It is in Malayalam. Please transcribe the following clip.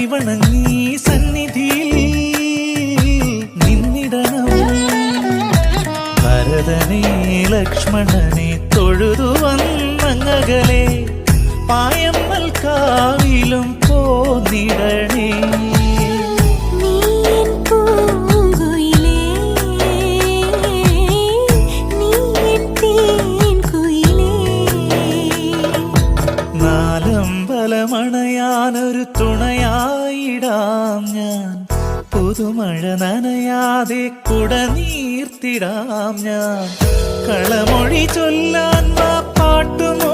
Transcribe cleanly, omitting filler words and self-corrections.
കൈവണങ്ങി സന്നിധിയിൽ നിന്നിടണം. ഭരതനെ ലക്ഷ്മണനെ തൊഴുതു വന്നങ്ങകലെ പായമ്മൽ കാവിലും പോന്നിടണേ. നാലമ്പലമണയാനൊരു തുണയായിടാം ഞാൻ, പുതുമഴ നനയാതെ കുടനീർത്തിടാം ഞാൻ. കളമൊഴി ചൊല്ലാൻ പാട്ടുമോ